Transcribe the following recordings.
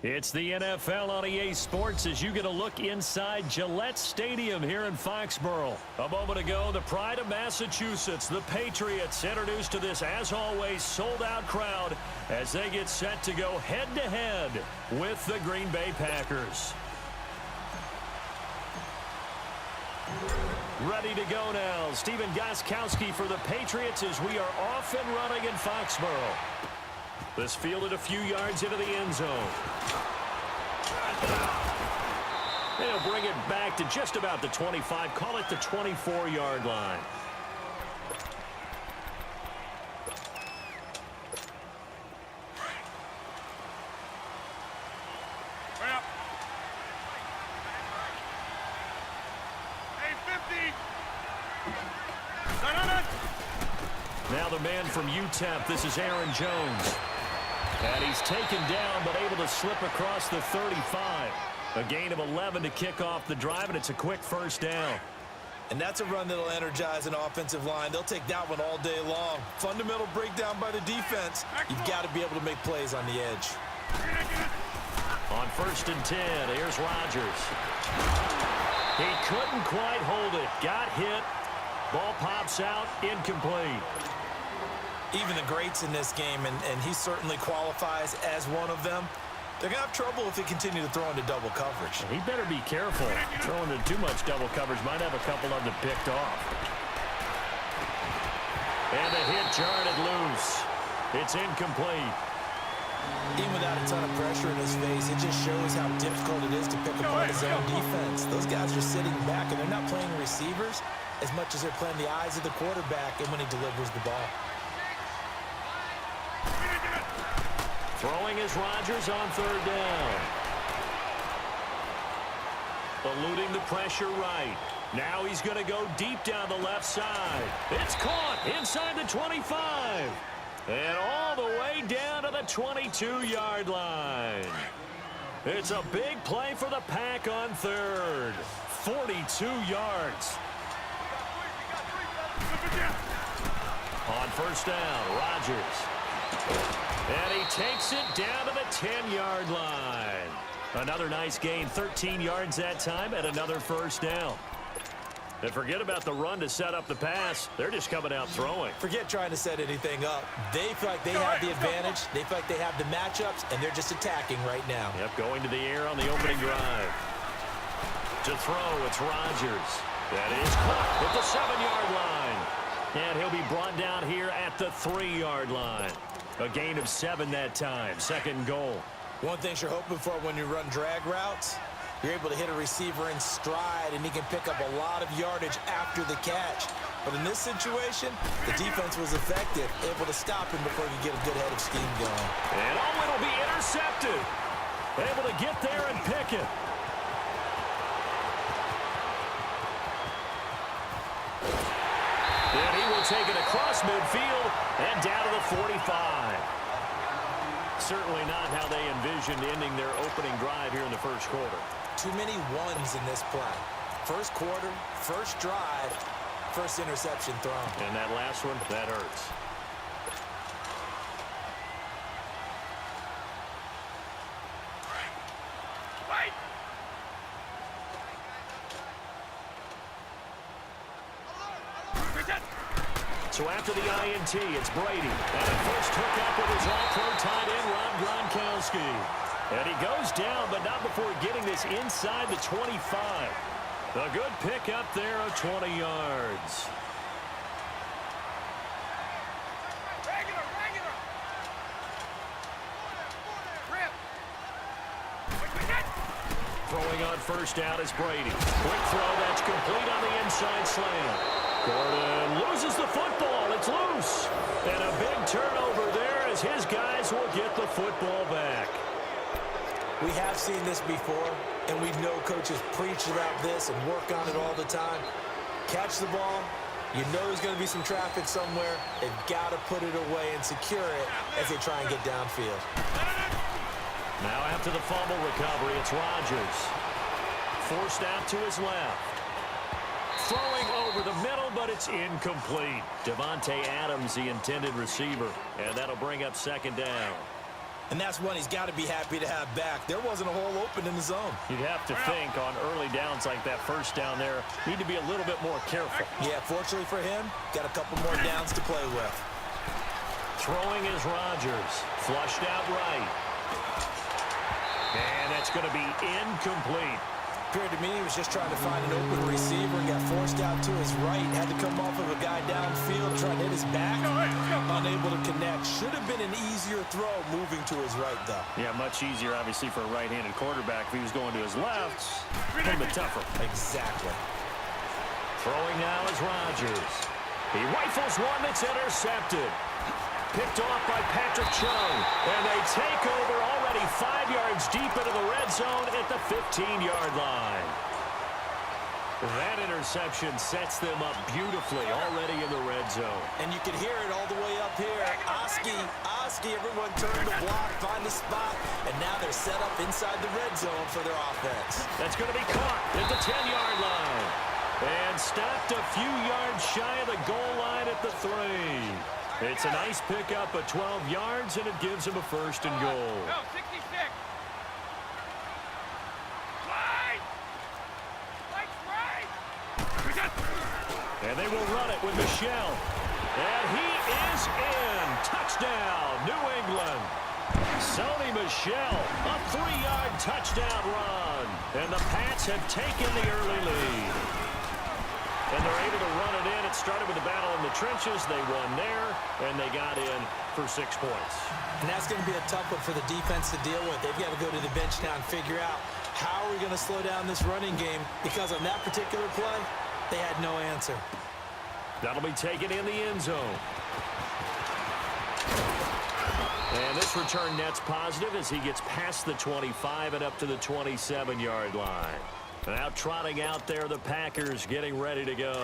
It's the NFL on EA Sports as you get a look inside Gillette Stadium here in Foxborough. A moment ago, the pride of Massachusetts, the Patriots, introduced to this, as always, sold-out crowd as they get set to go head-to-head with the Green Bay Packers. Ready to go now. Stephen Gostkowski for the Patriots as we are off and running in Foxborough. This fielded a few yards into the end zone. They'll bring it back to just about the 25. Call it the 24-yard line. Now the man from UTEP, this is Aaron Jones. And he's taken down, but able to slip across the 35. A gain of 11 to kick off the drive, and it's a quick first down. And that's a run that'll energize an offensive line. They'll take that one all day long. Fundamental breakdown by the defense. You've got to be able to make plays on the edge. On 1st and 10, here's Rodgers. He couldn't quite hold it. Got hit. Ball pops out, incomplete. Even the greats in this game, and he certainly qualifies as one of them, they're going to have trouble if they continue to throw into double coverage. He better be careful. Throwing into too much double coverage might have a couple of them picked off. And the hit jarred it loose. It's incomplete. Even without a ton of pressure in his face, it just shows how difficult it is to pick apart his own defense. Those guys are sitting back, and they're not playing receivers as much as they're playing the eyes of the quarterback and when he delivers the ball. Throwing is Rodgers on 3rd down. Eluding the pressure right. Now he's going to go deep down the left side. It's caught inside the 25. And all the way down to the 22-yard line. It's a big play for the Pack on 3rd. 42 yards. On 1st down, Rodgers. And he takes it down to the 10-yard line. Another nice gain, 13 yards that time, and another 1st down. And forget about the run to set up the pass. They're just coming out throwing. Forget trying to set anything up. They feel like they have the advantage. They feel like they have the matchups, and they're just attacking right now. Yep, going to the air on the opening drive. To throw, it's Rodgers. That is caught at the 7-yard line. And he'll be brought down here at the 3-yard line. A gain of 7 that time. 2nd goal. One thing you're hoping for when you run drag routes, you're able to hit a receiver in stride, and he can pick up a lot of yardage after the catch. But in this situation, the defense was effective, able to stop him before he could get a good head of steam going. And it'll be intercepted. Able to get there and pick it. And he will take it across midfield and down to the 45. Certainly not how they envisioned ending their opening drive here in the 1st quarter. Too many ones in this play. 1st quarter, 1st drive, 1st interception thrown. And that last one, that hurts. So after the INT, it's Brady. And a first hookup with his all-pro tight end, Rob Gronkowski. And he goes down, but not before getting this inside the 25. A good pick up there of 20 yards. Throwing on 1st down is Brady. Quick throw, that's complete on the inside slant. Gordon loses the football. It's loose. And a big turnover there as his guys will get the football back. We have seen this before, and we know coaches preach about this and work on it all the time. Catch the ball. You know there's going to be some traffic somewhere. They've got to put it away and secure it as they try and get downfield. Now after the fumble recovery, it's Rodgers. Forced out to his left. Throwing over the middle, but it's incomplete. Devontae Adams, the intended receiver. And that'll bring up 2nd down. And that's one he's got to be happy to have back. There wasn't a hole open in the zone. You'd have to think on early downs like that first down there, need to be a little bit more careful. Yeah, fortunately for him, got a couple more downs to play with. Throwing is Rodgers. Flushed out right. And that's going to be incomplete. Appeared to me he was just trying to find an open receiver, got forced out to his right, had to come off of a guy downfield, trying to hit his back, unable to connect. Should have been an easier throw moving to his right, though. Yeah, much easier, obviously, for a right-handed quarterback. If he was going to his left, a little bit tougher. Exactly. Throwing now is Rodgers. He rifles one that's intercepted. Picked off by Patrick Chung. And they take over already 5 yards deep into the red zone at the 15-yard line. That interception sets them up beautifully already in the red zone. And you can hear it all the way up here. Oski, everyone turned the block, find a spot, and now they're set up inside the red zone for their offense. That's going to be caught at the 10-yard line. And stopped a few yards shy of the goal line at the 3. It's a nice pickup of 12 yards, and it gives him a first and goal. No, 66. And they will run it with Michel. And he is in. Touchdown, New England. Sony Michel, a 3-yard touchdown run. And the Pats have taken the early lead. And they're able to run it in. It started with a battle in the trenches. They won there, and they got in for 6 points. And that's going to be a tough one for the defense to deal with. They've got to go to the bench now and figure out how are we going to slow down this running game, because on that particular play, they had no answer. That'll be taken in the end zone. And this return net's positive as he gets past the 25 and up to the 27-yard line. Now trotting out there, the Packers getting ready to go.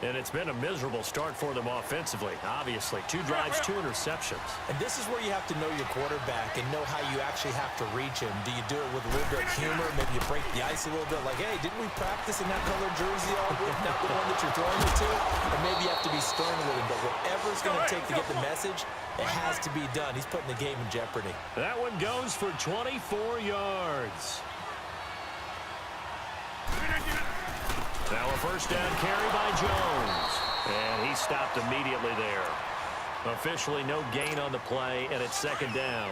And it's been a miserable start for them offensively, obviously. 2 drives, 2 interceptions. And this is where you have to know your quarterback and know how you actually have to reach him. Do you do it with a little bit of humor? Maybe you break the ice a little bit, like, hey, didn't we practice in that colored jersey all week? Not the one that you're throwing it to? Or maybe you have to be stern with him. But whatever it's going to take to get the message, it has to be done. He's putting the game in jeopardy. That one goes for 24 yards. Now a first down carry by Jones. And he stopped immediately there. Officially no gain on the play, and it's 2nd down.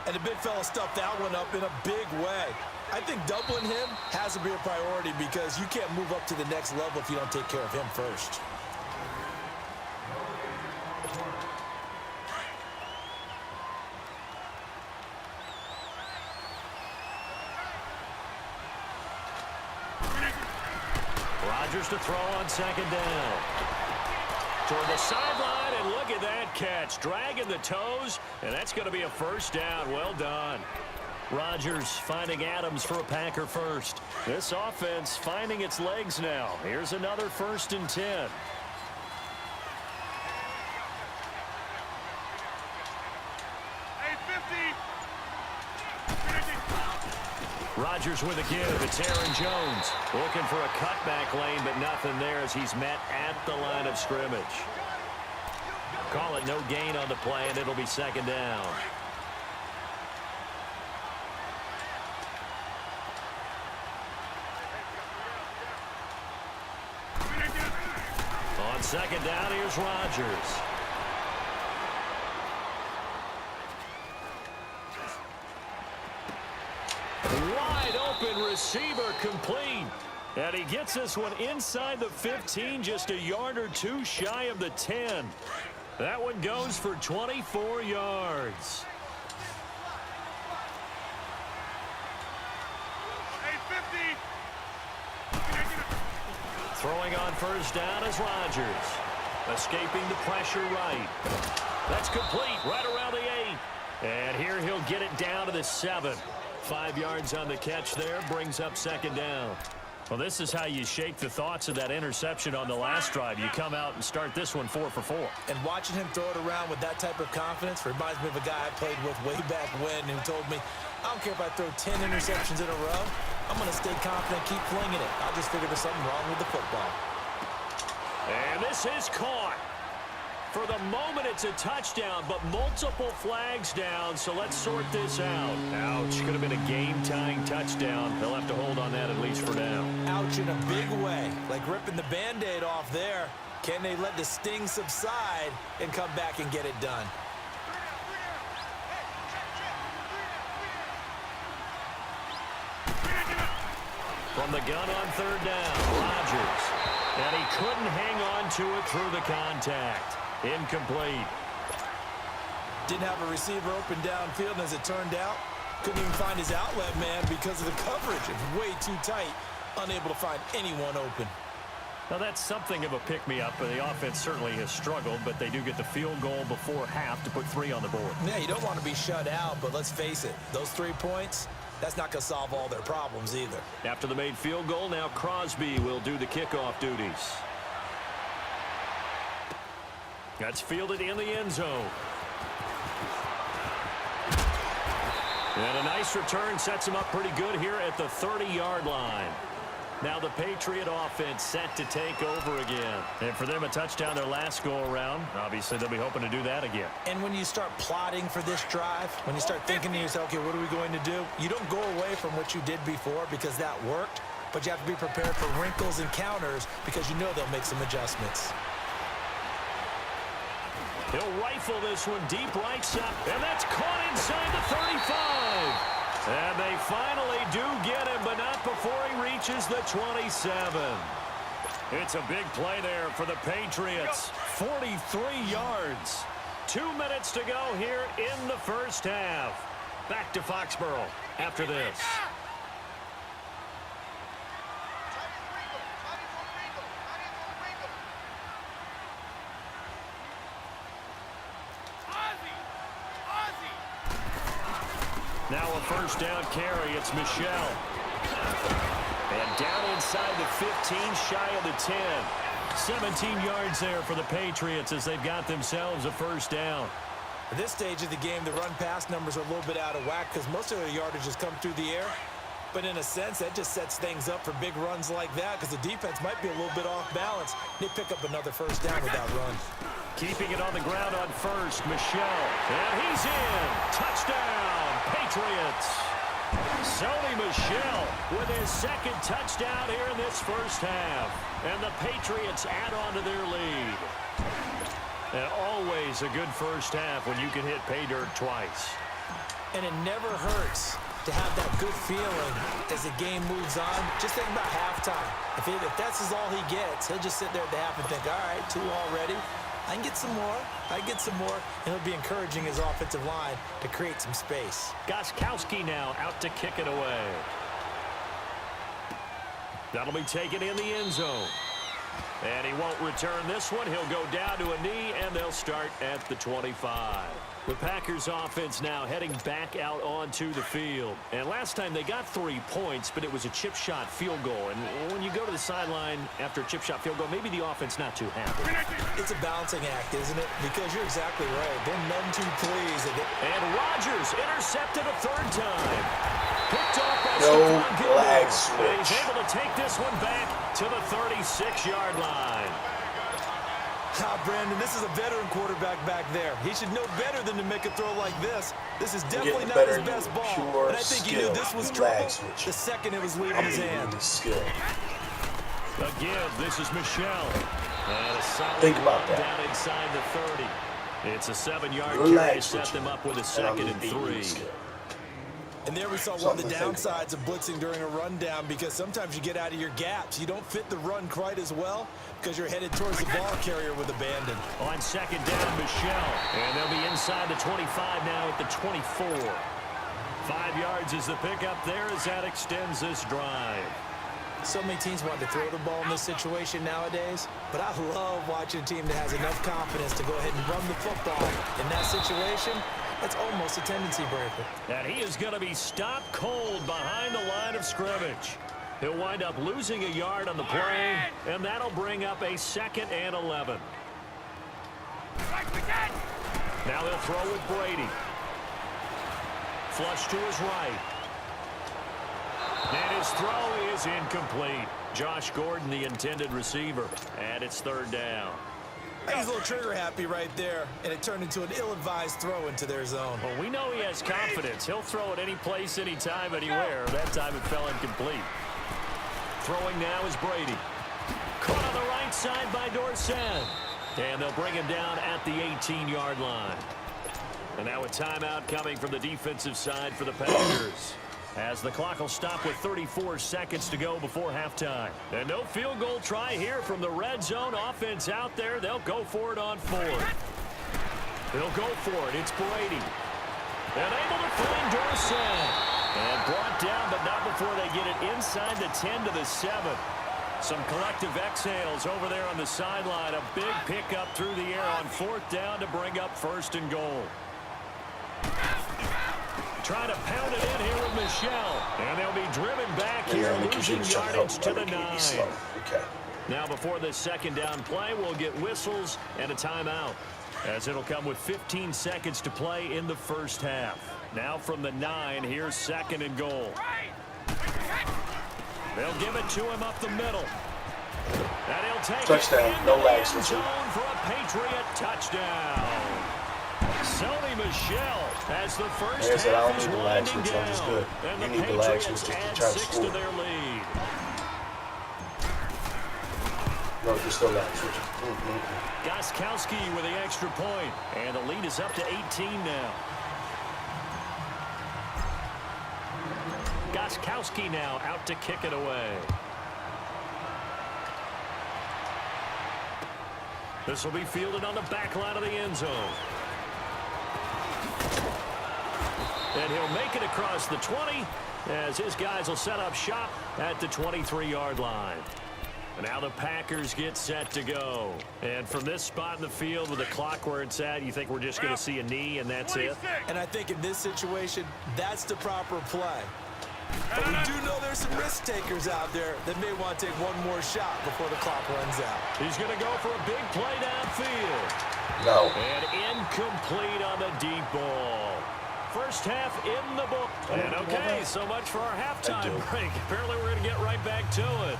And the big fella stuffed that one up in a big way. I think doubling him has to be a priority, because you can't move up to the next level if you don't take care of him first. Rodgers to throw on 2nd down. Toward the sideline, and look at that catch. Dragging the toes, and that's going to be a first down. Well done. Rodgers finding Adams for a Packer first. This offense finding its legs now. Here's another 1st and 10. Rodgers with a give. It's Aaron Jones looking for a cutback lane, but nothing there as he's met at the line of scrimmage. Call it no gain on the play, and it'll be 2nd down. On 2nd down, here's Rodgers. Wide open receiver complete. And he gets this one inside the 15, just a yard or 2 shy of the 10. That one goes for 24 yards. Throwing on first down is Rodgers. Escaping the pressure right. That's complete right around the 8. And here he'll get it down to the 7. 5 yards on the catch there, brings up 2nd down. Well, this is how you shake the thoughts of that interception on the last drive. You come out and start this one 4 for 4. And watching him throw it around with that type of confidence reminds me of a guy I played with way back when who told me, I don't care if I throw 10 interceptions in a row. I'm going to stay confident, keep flinging it. I just figured there's something wrong with the football. And this is caught. For the moment, it's a touchdown, but multiple flags down, so let's sort this out. Ouch, could have been a game-tying touchdown. They'll have to hold on that at least for now. Ouch in a big way, like ripping the Band-Aid off there. Can they let the sting subside and come back and get it done? From the gun on third down, Rodgers. And he couldn't hang on to it through the contact. Incomplete. Didn't have a receiver open downfield, and as it turned out, couldn't even find his outlet man because of the coverage. It was way too tight, unable to find anyone open. Now, that's something of a pick-me-up. The offense certainly has struggled, but they do get the field goal before half to put 3 on the board. Yeah, you don't want to be shut out, but let's face it, those 3 points, that's not going to solve all their problems either. After the made field goal, now Crosby will do the kickoff duties. That's fielded in the end zone. And a nice return sets him up pretty good here at the 30-yard line. Now the Patriot offense set to take over again. And for them, a touchdown their last go-around. Obviously, they'll be hoping to do that again. And when you start plotting for this drive, when you start thinking to yourself, okay, what are we going to do? You don't go away from what you did before because that worked, but you have to be prepared for wrinkles and counters because you know they'll make some adjustments. He'll rifle this one deep right side, and that's caught inside the 35. And they finally do get him, but not before he reaches the 27. It's a big play there for the Patriots. 43 yards. 2 minutes to go here in the first half. Back to Foxborough after this. Now a first down carry. It's Michel. And down inside the 15, shy of the 10. 17 yards there for the Patriots as they've got themselves a first down. At this stage of the game, the run-pass numbers are a little bit out of whack because most of their yardage has come through the air. But in a sense, that just sets things up for big runs like that because the defense might be a little bit off balance. They pick up another first down with that run. Keeping it on the ground on first, Michel. And he's in. Touchdown, Patriots. Sony Michel with his second touchdown here in this first half. And the Patriots add on to their lead. And always a good first half when you can hit pay dirt twice. And it never hurts to have that good feeling as the game moves on. Just think about halftime. If that's all he gets, he'll just sit there at the half and think, all right, 2 already. I can get some more. I can get some more. And he'll be encouraging his offensive line to create some space. Gostkowski now out to kick it away. That'll be taken in the end zone. And he won't return this one. He'll go down to a knee, and they'll start at the 25. The Packers offense now heading back out onto the field. And last time they got 3 points, but it was a chip shot field goal. And when you go to the sideline after a chip shot field goal, maybe the offense not too happy. It's a balancing act, isn't it? Because you're exactly right. They're none too pleased. And Rodgers intercepted a 3rd time. Picked off by No Stephon flag Gilmore. switch. And he's able to take this one back to the 36-yard line. Brandon, this is a veteran quarterback back there. He should know better than to make a throw like this. This is definitely not his best ball. And I think he knew this was trouble the second it was leaving his hand. Again, this is Michel. And a solid Think about that. down inside the 30. It's a 7-yard carry to set them up with a 2nd and 3. And there we saw one of the downsides of blitzing during a rundown because sometimes you get out of your gaps. You don't fit the run quite as well because you're headed towards the ball carrier with abandon. On 2nd down, Michel. And they'll be inside the 25 now at the 24. 5 yards is the pickup there as that extends this drive. So many teams want to throw the ball in this situation nowadays, but I love watching a team that has enough confidence to go ahead and run the football. In that situation, that's almost a tendency breaker. And he is going to be stopped cold behind the line of scrimmage. He'll wind up losing a yard on the play, and that'll bring up a 2nd and 11. Now they'll throw with Brady. Flush to his right. And his throw is incomplete. Josh Gordon, the intended receiver, and it's 3rd down. He's a little trigger happy right there, and it turned into an ill-advised throw into their zone. Well, we know he has confidence. He'll throw it any place, anytime, anywhere. That time it fell incomplete. Throwing now is Brady. Caught on the right side by Dorsett. And they'll bring him down at the 18-yard line. And now a timeout coming from the defensive side for the Packers, as the clock will stop with 34 seconds to go before halftime. And no field goal try here from the red zone. Offense out there. They'll go for it on fourth. They'll go for it. It's Brady. And able to find Dorsett. And brought down, but not before they get it inside the 10 to the 7. Some collective exhales over there on the sideline. A big pickup through the air on fourth down to bring up first and goal. Trying to pound it in here with Michelle. And they'll be driven back here, losing yardage to the 9. Okay. Now before this second down play, we'll get whistles and a timeout, as it'll come with 15 seconds to play in the first half. Now from the 9, here's second and goal. They'll give it to him up the middle. And he'll take touchdown. it No in lags. the end zone for a Patriot touchdown. Sony Michel as the first half is winding down. And the Patriots add 6 to their lead. No, you're still lags. Gostkowski with the extra point. And the lead is up to 18 now. Gostkowski now out to kick it away. This will be fielded on the back line of the end zone. And he'll make it across the 20 as his guys will set up shop at the 23-yard line. And now the Packers get set to go. And from this spot in the field with the clock where it's at, you think we're just going to see a knee and that's it? And I think in this situation, that's the proper play. But we do know there's some risk takers out there that may want to take one more shot before the clock runs out. He's going to go for a big play downfield. No. And incomplete on the deep ball. First half in the book. And okay, so much for our halftime break. Apparently we're going to get right back to it.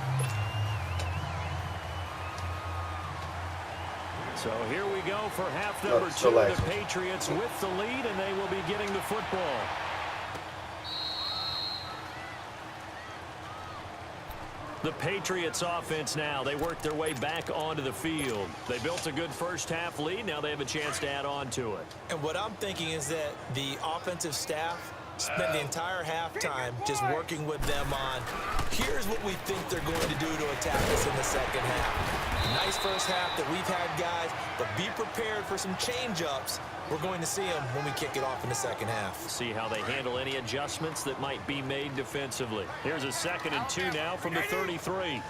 So here we go for half number 2. The Patriots with the lead, and they will be getting the football. The Patriots offense now, they work their way back onto the field. They built a good first half lead. Now they have a chance to add on to it. And what I'm thinking is that the offensive staff spend the entire halftime just working with them on, here's what we think they're going to do to attack us in the second half. Nice first half that we've had, guys, but be prepared for some change-ups. We're going to see them when we kick it off in the second half. See how they handle any adjustments that might be made defensively. Here's a 2nd and 2 now from the 33.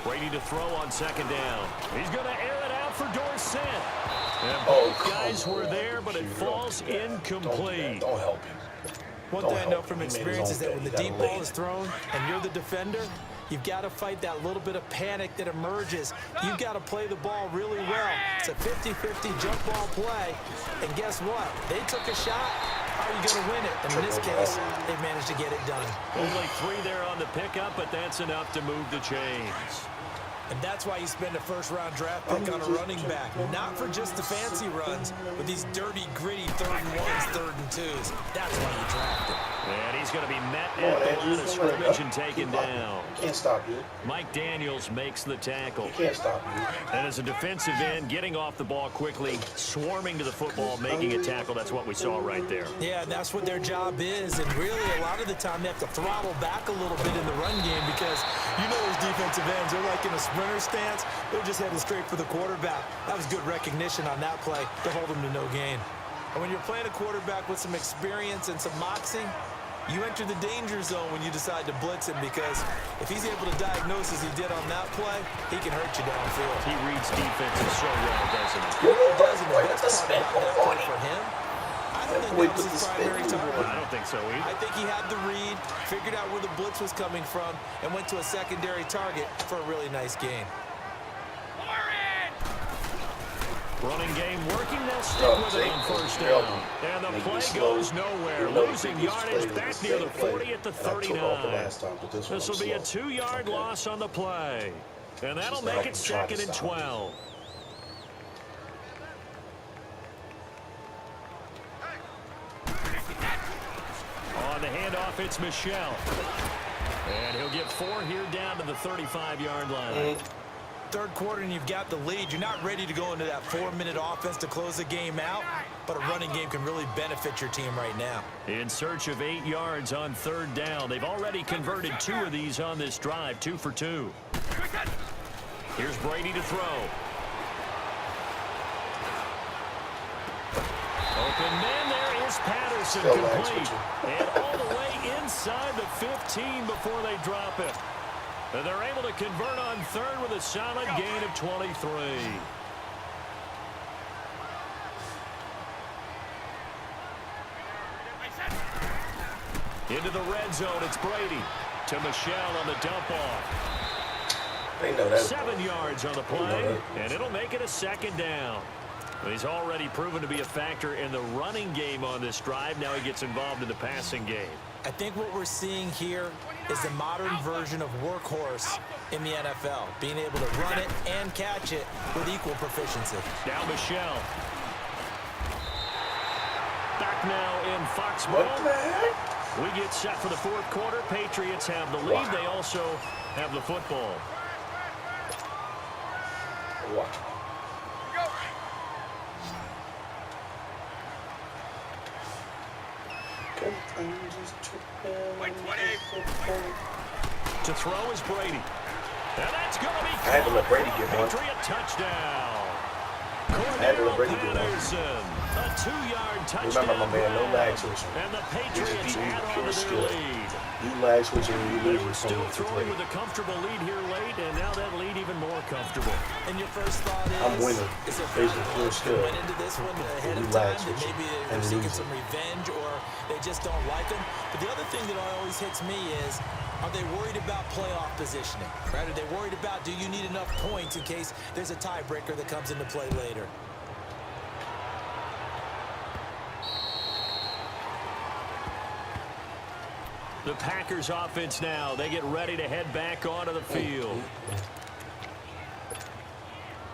Brady to throw on second down. He's going to air it out for Dorsett. And both guys were there, but it falls incomplete. Don't help him. One thing I know from experience is that when the deep ball is thrown and you're the defender, you've got to fight that little bit of panic that emerges. You've got to play the ball really well. It's a 50-50 jump ball play. And guess what? They took a shot. How are you going to win it? And in this case, they managed to get it done. Only 3 there on the pickup, but that's enough to move the chains. And that's why you spend a first-round draft pick on a running back. Not for just the fancy runs, but these dirty, gritty 3rd and 1s, 3rd and 2s. That's why you draft him. And he's going to be met at the line of scrimmage and taken down. Can't stop you. Mike Daniels makes the tackle. Can't stop you. And as a defensive end, getting off the ball quickly, swarming to the football, making a tackle, that's what we saw right there. Yeah, that's what their job is. And really, a lot of the time, they have to throttle back a little bit in the run game because you know those defensive ends, they're like in a sprinter stance. They're just heading straight for the quarterback. That was good recognition on that play to hold them to no gain. And when you're playing a quarterback with some experience and some moxie, you enter the danger zone when you decide to blitz him because if he's able to diagnose as he did on that play, he can hurt you downfield. He reads defenses so well, doesn't he? He does, and the best part about that play for him, I don't think that was his primary target. I don't think so either. I think he had the read, figured out where the blitz was coming from, and went to a secondary target for a really nice gain. Running game working. They'll stick with it on first down. And the play goes nowhere. Losing yardage back near the 40 at the 39. This will be a 2-yard loss on the play. And that'll make it 2nd and 12. On the handoff, it's Michelle. And he'll get 4 here down to the 35-yard line. Third quarter and you've got the lead. You're not ready to go into that 4-minute offense to close the game out, but a running game can really benefit your team right now. In search of 8 yards on 3rd down. They've already converted 2 of these on this drive, 2 for 2. Here's Brady to throw. Open man, there is Patterson, complete. And all the way inside the 15 before they drop it. And they're able to convert on 3rd with a solid gain of 23. Into the red zone, it's Brady. To Michelle on the dump off. 7 yards on the play, and it'll make it a 2nd down. He's already proven to be a factor in the running game on this drive. Now he gets involved in the passing game. I think what we're seeing here is the modern version of workhorse in the NFL, being able to run it and catch it with equal proficiency. Now Michelle. Back now in Foxborough. We get set for the 4th quarter. Patriots have the lead. They also have the football. Wow. To throw is Brady. And that's going to be I had to let Brady get one. Patriot touchdown. I had to let Brady get one. A 2-yard touchdown. Remember, my man, no lag switching. And the Patriots add on to their lead. You lag switching, you They lose. were still throwing with a comfortable lead here late, and now that lead even more comfortable. And your first thought is, I'm winning. is it Basically, full skill. went into this one ahead of time that maybe they're seeking some revenge or they just don't like them? But the other thing that always hits me is, are they worried about playoff positioning? Right? Are they worried about, do you need enough points in case there's a tiebreaker that comes into play later? The Packers offense now. They get ready to head back onto the field.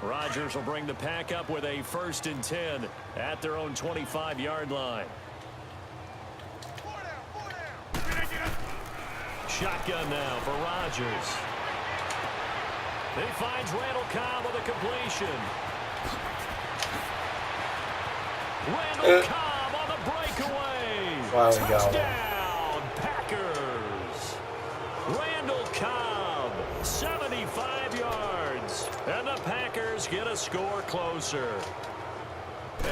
Rodgers will bring the pack up with a 1st and 10 at their own 25-yard line. Shotgun now for Rodgers. He finds Randall Cobb with a completion. Randall Cobb on the breakaway. Touchdown, Packers. Randall Cobb, 75 yards. And the Packers get a score closer.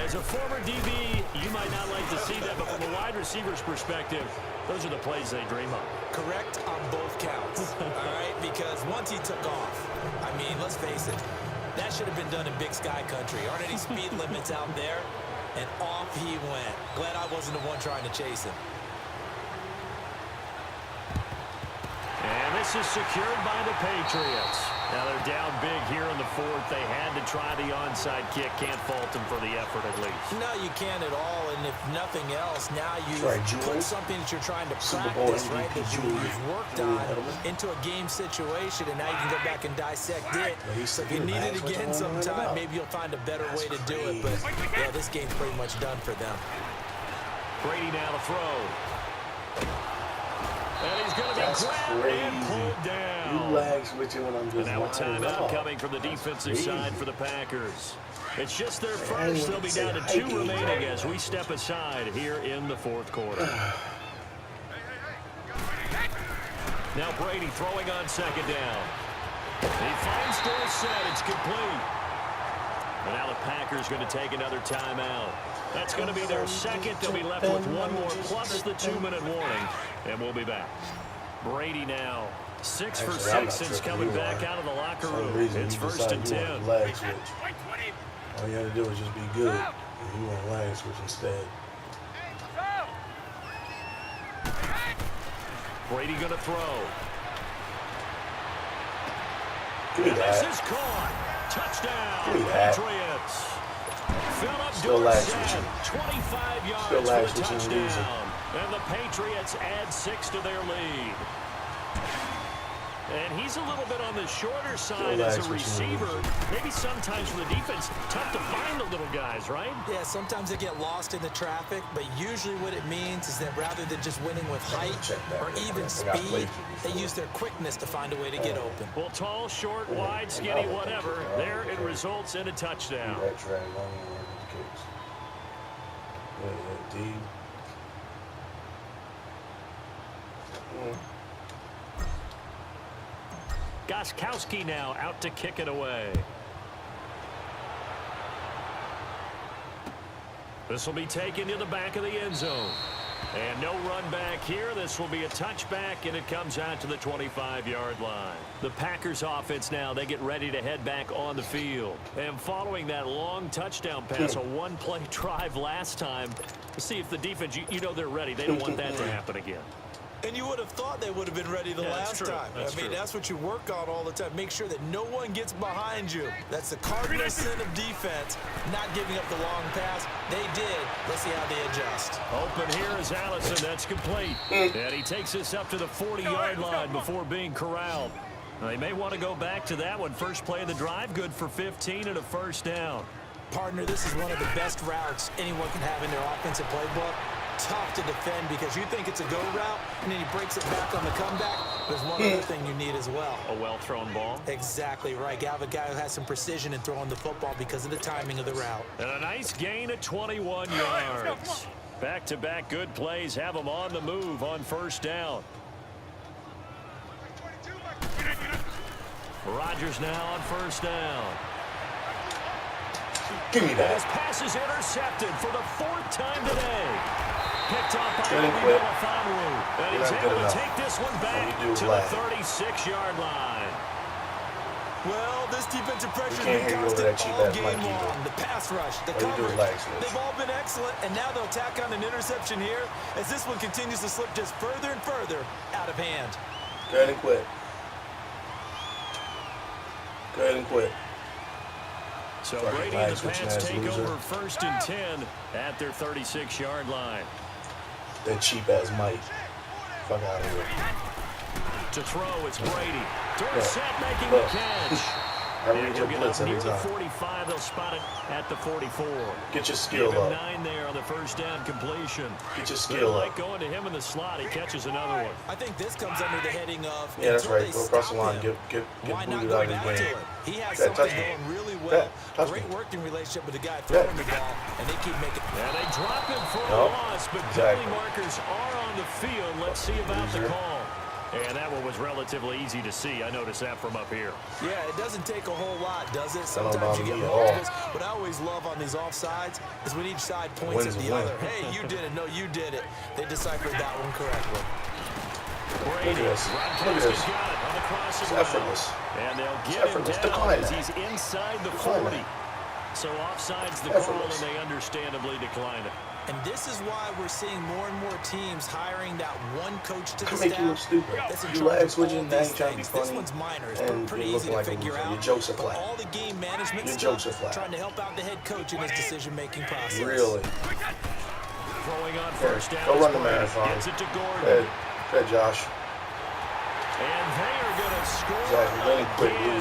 As a former DB, you might not like to see that, but from a wide receiver's perspective, those are the plays they dream of. Correct on both counts, all right? Because once he took off, I mean, let's face it, that should have been done in Big Sky Country. Aren't any speed limits out there? And off he went. Glad I wasn't the one trying to chase him. And this is secured by the Patriots. Now they're down big here in the 4th. They had to try the onside kick. Can't fault them for the effort at least. No, you can't at all. And if nothing else, now you put something that you're trying to practice, right, that you've worked on into a game situation, and now you can go back and dissect it. So if you need it again sometime, maybe you'll find a better way to do it. But, yeah, this game's pretty much done for them. Brady now to throw. And he's going to be grabbed and pulled down. You lag switching when I'm just and now a timeout coming from the defensive side for the Packers. It's just their first. They'll be down to 2 remaining as we step aside here in the 4th quarter. Now Brady throwing on 2nd down. He finds Dorsett. It's complete. And now the Packers going to take another timeout. That's going to be their 2nd. They'll be left with 1 more plus the 2-minute warning. And we'll be back. Brady now 6 for 6 since coming back out of the locker room. It's 1st and 10. All you have to do is just be good. And you want lag switch instead. Brady going to throw. This is caught. Touchdown, Patriots. Still lag switching. 25 yards for the touchdown. And the Patriots add 6 to their lead. And he's a little bit on the shorter side as a receiver. Maybe sometimes for the defense, tough to find the little guys, right? Yeah, sometimes they get lost in the traffic, but usually what it means is that rather than just winning with height or even speed, they use their quickness to find a way to get open. Well, tall, short, wide, skinny, whatever, there it results in a touchdown. Gostkowski now out to kick it away. This will be taken to the back of the end zone. And no run back here. This will be a touchback, and it comes out to the 25-yard line. The Packers offense now, they get ready to head back on the field. And following that long touchdown pass, a one-play drive last time, to see if the defense, you know they're ready. They don't want that to happen again. And you would have thought they would have been ready the last time. That's what you work on all the time. Make sure that no one gets behind you. That's the cardinal sin of defense, not giving up the long pass. They did. Let's see how they adjust. Open here is Allison. That's complete. And he takes us up to the 40-yard line before being corralled. Now, they may want to go back to that one. First play of the drive, good for 15 and a first down. Partner, this is one of the best routes anyone can have in their offensive playbook. Tough to defend because you think it's a go route, and then he breaks it back on the comeback. There's one other thing you need as well. A well-thrown ball. Exactly right. You have a guy who has some precision in throwing the football because of the timing of the route. And a nice gain of 21 yards. Back-to-back good plays have them on the move on first down. Rodgers now on first down. Give me that. His pass is intercepted for the 4th time today. Picked off by And he's able to take this one back to the 36-yard line. Well, this defensive pressure has been constant all game long. The pass rush, the coverage, they've all been excellent, and now they'll tack on an interception here as this one continues to slip just further and further out of hand. Go ahead and quit. Go ahead and quit. So Brady and the Pats take over 1st and 10 at their 36-yard line. That cheap-ass Mike. Fuck out of here. To throw, it's Brady. Dorsett making the catch. And he'll get up near the 45. They'll spot it at the 44. Get your skill up. 9 there on the first down completion. Get your skill up. Going to him in the slot. He catches another one. I think this comes under the heading of that's right. Go across the line. Get booted out of the game. He has something going really well. Great working relationship with the guy throwing the ball, and they keep making. Yeah, they drop him for a loss, but penalty markers are on the field. Let's see about the call. And that one was relatively easy to see. I noticed that from up here. Yeah, it doesn't take a whole lot, does it? Sometimes you get multiples. What I always love on these offsides is when each side points at the other. Hey, you did it. No, you did it. They deciphered that one correctly. Brady. Look at this. It's effortless. And they'll get him down as he's inside the 40. So offside's the call, and they understandably decline it. And this is why we're seeing more and more teams hiring that one coach to the staff. Make you look stupid. You lag switching, that ain't trying to be funny. This one's minor. It's and pretty easy to figure out. Your jokes are flat. All the game management stuff, trying to help out the head coach in his decision-making process. Really? Throwing on first down. Go run the marathon. Gets it to Gordon. Good, Josh. And they are going to score again.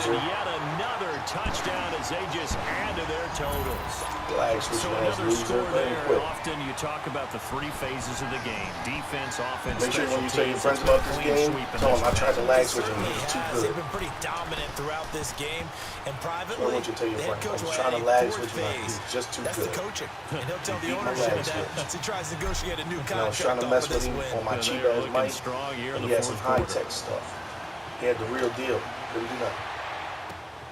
Yet another touchdown as they just add to their totals. So another score there. Often you talk about the 3 phases of the game: defense, offense, make sure when you tell your friends about this game, tell them I tried to lag switch him. He's too good. They've been pretty dominant throughout this game. And privately, I want you to tell your friends, I'm trying to lag switch him. He's just too good. That's the coaching. And he'll tell the ownership that as he tries to negotiate a new contract. I was trying to mess with him on my cheap-ass mic. And he had some high-tech stuff. He had the real deal. Couldn't do nothing.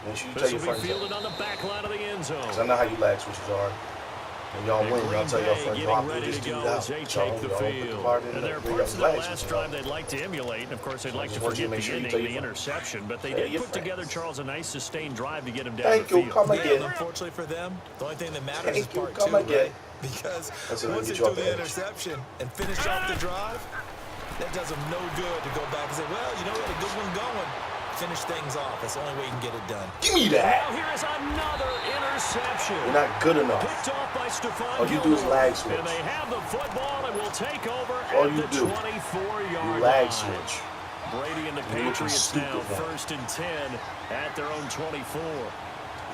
Make sure you tell your friends that. On the back line of the end zone. Because I know how you lag switches are. When y'all win, y'all tell your friends, I'll put this dude out. They take the field. And there are parts of that last drive they'd like to emulate. And, of course, they'd like to forget the interception. But they did put together, Charles, a nice sustained drive to get him down the field. Come again. Unfortunately for them, the only thing that matters is part 2, right? Because once they threw the interception and finish off the drive, that does them no good to go back and say, well, you know, we had a good one going. Finish things off. That's the only way you can get it done. Give me that. Now here is another interception. You're not good enough. Picked off by Stephon. All you do is lag switch. And they have the football and will take over all at you the do. 24-yard lag line. switch. Brady and the Patriots now 1st and 10 at their own 24.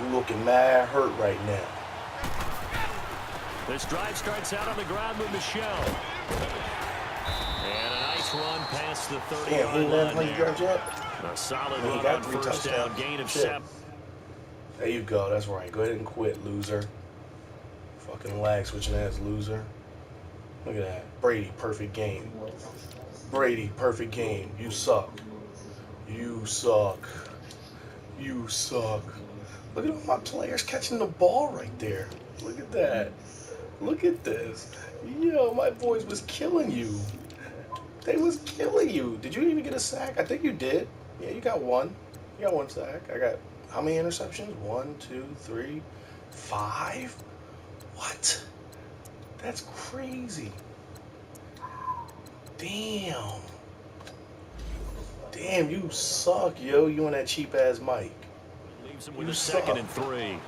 You looking mad hurt right now. This drive starts out on the ground with Michelle. And a nice run past the 30-yard line there. A solid run on first down, gain of 7. There you go. That's right. Go ahead and quit, loser. Fucking lag switching ass loser. Look at that. Brady, perfect game. Brady, perfect game. You suck. You suck. You suck. Look at all my players catching the ball right there. Look at that. Look at this. Yo, my boys was killing you. They was killing you. Did you even get a sack? I think you did. Yeah, you got one. You got one sack. I got how many interceptions? 1, 2, 3, 5? What? That's crazy. Damn. Damn, you suck, yo. You and that cheap ass mic. Leaves him with a 2nd and 3.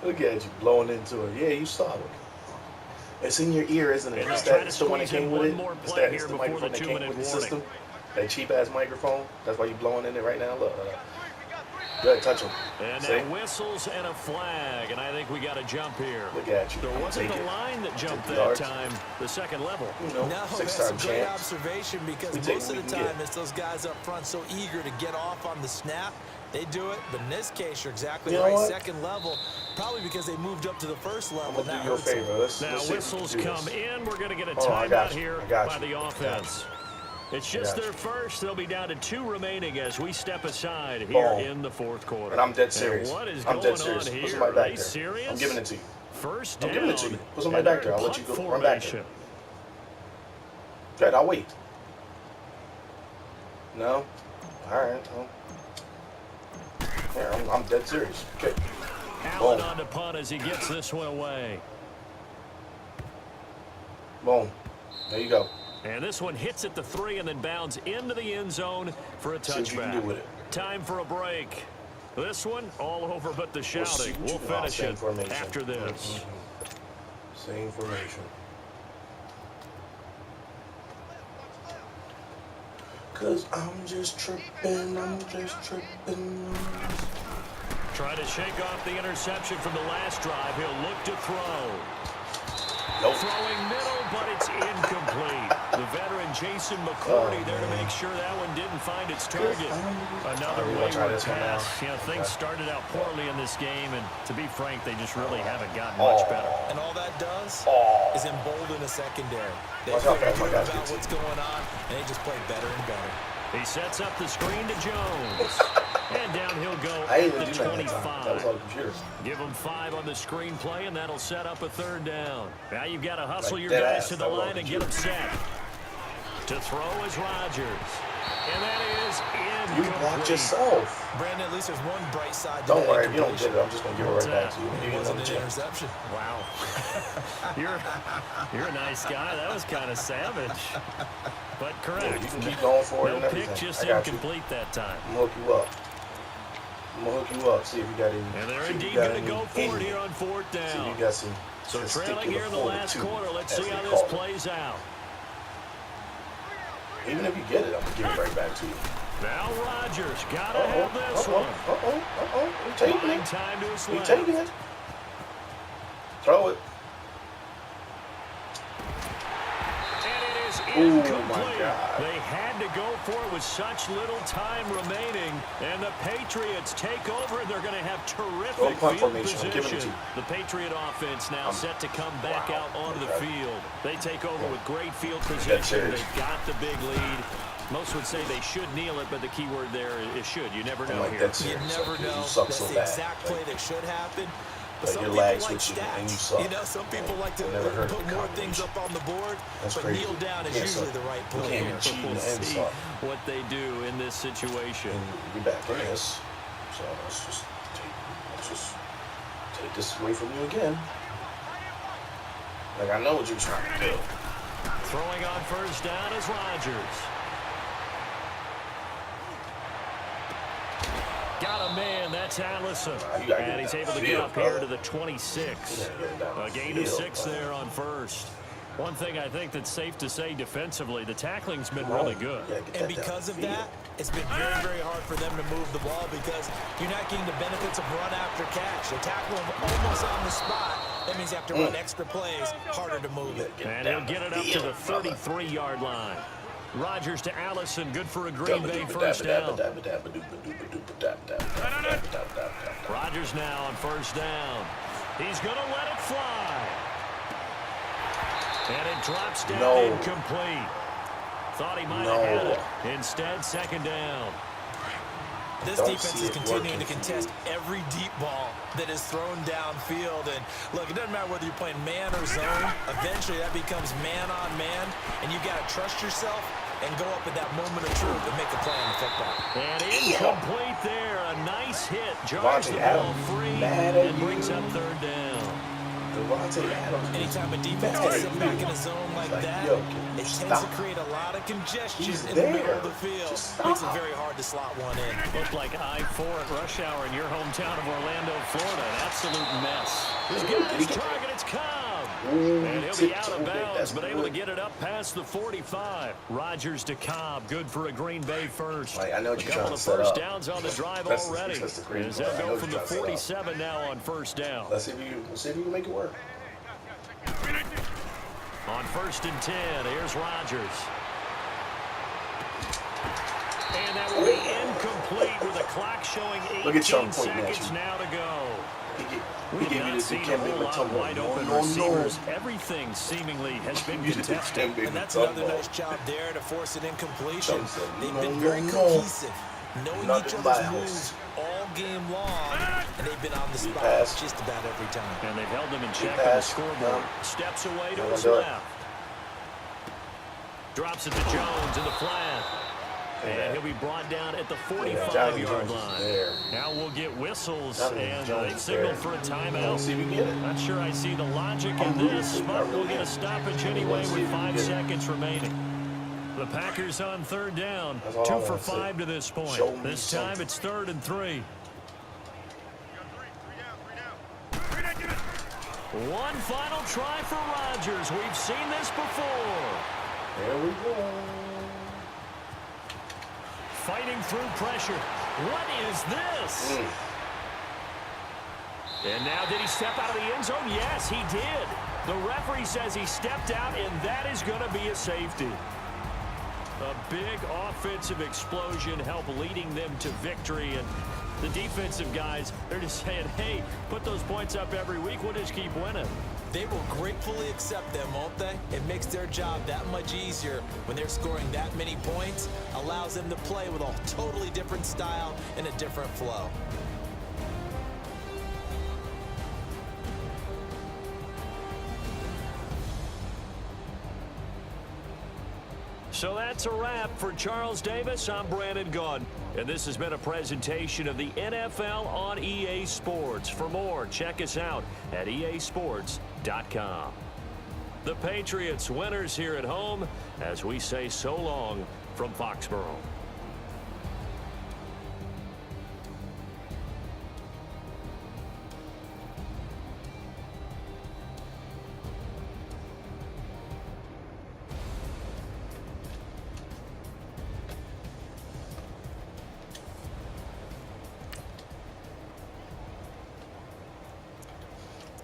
Look at you blowing into it. Yeah, you suck. It's in your ear, isn't it? It's the one that came with it. It's the microphone that came with the system. That cheap ass microphone. That's why you blowing in it right now. Look. Go ahead, touch him. And now whistles and a flag, and I think we got a jump here. Look at you. There wasn't the line that jumped that time, the 2nd level. You know, no, that's a great observation because most of the time it's those guys up front so eager to get off on the snap. They do it, but in this case, you're exactly right. 2nd level, probably because they moved up to the 1st level. That hurts them. Now whistles come in. We're going to get a timeout here by the offense. It's just their first. They'll be down to 2 remaining as we step aside here in the 4th quarter. And I'm dead serious. And what is I'm dead going serious. on here? Put somebody back there. Serious? I'm giving it to you. First down. I'm giving it to you. Put somebody back there. I'll let you go. Run back there. Good, I'll wait. No? All right. Here, I'm dead serious. Okay. Allen on the punt as he gets this one away. Boom. There you go. And this one hits at the 3 and then bounds into the end zone for a touchback. See what you can do with it. Time for a break. This one all over but the shouting. We'll finish it after this. Same formation. Cause I'm just tripping. Try to shake off the interception from the last drive. He'll look to throw. Nope. Throwing middle, but it's incomplete. The veteran Jason McCourty there to make sure that one didn't find its target. Another wayward pass. You know, things started out poorly in this game, and to be frank, they just really haven't gotten much better. And all that does is embolden a secondary. They figure out what's going on, and they just play better and better. He sets up the screen to Jones. And down he'll go at the 25. Give him 5 on the screen play, and that'll set up a 3rd down. Now you've got to hustle your guys to the line and get them set. To throw is Rodgers. And that is incomplete. You blocked yourself. Brandon, at least there's one bright side. Don't worry, if you don't get it, I'm just going to give it right back to you. It wasn't an interception. Wow. You're a nice guy. That was kind of savage. But correct. Yeah, you can keep going for it and everything. No pick, just incomplete that time. I'm going to hook you up. I'm going to hook you up, see if you got any. And they're indeed going to go for it here on 4th down. See if you got some. So trailing here in the last quarter. Let's see how this plays out. Even if you get it, I'm going to give it right back to you. Now Rodgers got to have this one. He's taking it. Time to his He's taking it. Throw it. Incomplete. Oh my God. They had to go for it with such little time remaining, and the Patriots take over, and they're going to have terrific field position. The Patriot offense now set to come back out onto the field. They take over with great field position. They've got the big lead. Most would say they should kneel it, but the key word there is should. You never know here. You never know. That's the exact play that should happen. But some people like stats. You know, some people like to put more things up on the board, but kneel down is usually the right play here. We'll see what they do in this situation. You're back in this, so let's just take this away from you again. Like, I know what you're trying to do. Throwing on 1st down is Rodgers. Got a man, that's Allison. And he's able to get up here to the 26. A gain of 6 there on 1st. One thing I think that's safe to say defensively, the tackling's been really good. And because of that, it's been very, very hard for them to move the ball because you're not getting the benefits of run after catch. They tackle him almost on the spot. That means you have to run extra plays, harder to move it. And he'll get it up to the 33-yard line. Rodgers to Allison, good for a Green Bay first down. Rodgers now on first down. He's going to let it fly. And it drops down incomplete. Thought he might have had it. Instead, second down. This defense is continuing to contest every deep ball that is thrown downfield. And, look, it doesn't matter whether you're playing man or zone. Eventually, that becomes man-on-man. And you've got to trust yourself and go up at that moment of truth and make a play on the football. And incomplete there. A nice hit. Jars the ball free and brings up third down. Anytime a defense can sit back in a zone like that, it tends to create a lot of congestion in the middle of the field. Makes it very hard to slot one in. Looked like I-4 at rush hour in your hometown of Orlando, Florida. An absolute mess. He's got his target. It's Cobb. And he'll be out of bounds, but able to get it up past the 45. Rodgers to Cobb. Good for a Green Bay first. I know what you're trying to set up. A couple of first downs on the drive already. As they'll go from the 47 now on first down. Let's see if you can make it work. On first and 10, here's Rodgers. And that will be incomplete with the clock showing 18 seconds now to go. We have not seen a whole lot of wide-open receivers. Everything seemingly has been contested. And that's another nice job there to force an incompletion. They've been very cohesive, knowing each other's moves all game long, and they've been on the spot just about every time. And they've held them in check on the scoreboard. Steps away to his left. Drops it to Jones in the flat. And he'll be brought down at the 45-yard line. Now we'll get whistles, and they signal for a timeout. Not sure I see the logic in this, but we'll get a stoppage anyway with 5 seconds remaining. The Packers on third down, 2 for 5 to this point. This time it's 3rd and 3. One final try for Rodgers. We've seen this before. There we go. Fighting through pressure. What is this? And now did he step out of the end zone? Yes, he did. The referee says he stepped out, and that is going to be a safety. A big offensive explosion helped leading them to victory. And the defensive guys, they're just saying, hey, put those points up every week. We'll just keep winning. They will gratefully accept them, won't they? It makes their job that much easier when they're scoring that many points. Allows them to play with a totally different style and a different flow. So that's a wrap for Charles Davis. I'm Brandon Gunn, and this has been a presentation of the NFL on EA Sports. For more, check us out at easports.com. The Patriots winners here at home as we say so long from Foxborough.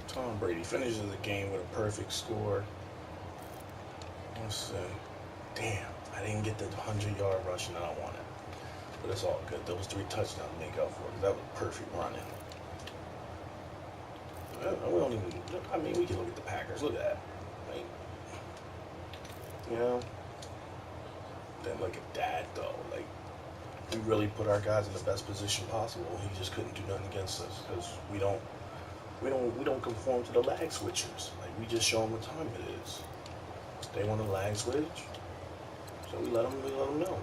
Tom Brady finishes the game with a perfect score. Let's see. Damn, I didn't get the 100-yard rushing that I wanted. But it's all good. Those 3 touchdowns make up for it. That was perfect running. We don't even, I mean, we can look at the Packers. Look at that. Like, you know? Then look at that, though. Like, we really put our guys in the best position possible. He just couldn't do nothing against us because we don't conform to the lag switchers. Like, we just show them what time it is. They want a lag switch, so we let them know.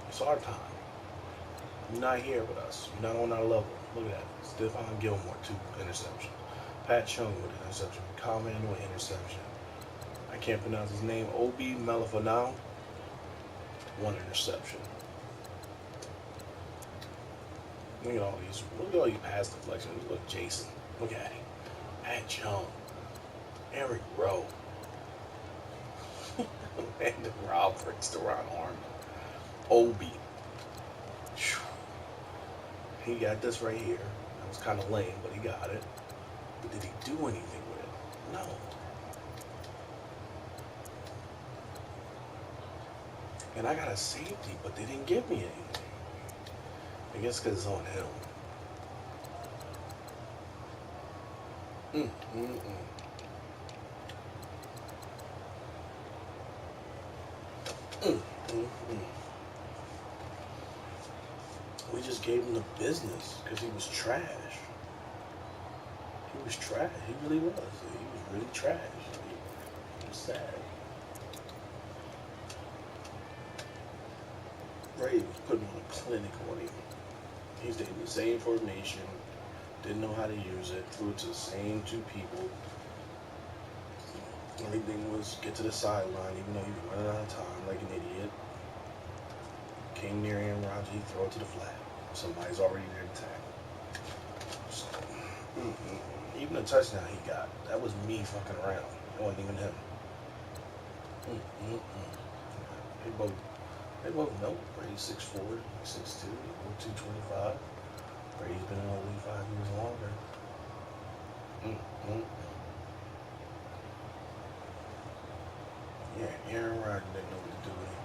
It's our time. You're not here with us. You're not on our level. Look at that. Stephon Gilmore, 2 interceptions. Pat Chung with an interception. Kyle Manuel with interception. I can't pronounce his name. Obi Melifonau, 1 interception. Look at all these pass deflections. Look at Jason. Look at him. Pat Chung. Eric Rowe. Landon Roberts, Teron Arnold, Obi. Whew. He got this right here. That was kind of lame, but he got it. But did he do anything with it? No. And I got a safety, but they didn't give me anything. I guess because it's on him. We just gave him the business because he was trash. He was trash. He really was. He was really trash. He was sad. Ray was putting on a clinic on him. He was taking the same formation, didn't know how to use it, threw it to the same two people. Only thing was get to the sideline, even though he was running out of time like an idiot. Came near Aaron Rodgers, he throw it to the flat. Somebody's already there to tackle. So, even the touchdown he got, that was me fucking around. It wasn't even him. They both know. Brady's 6'4", 6'2", they both 225. Brady's been in the league 5 years longer. Yeah, Aaron Rodgers didn't know what to do with him.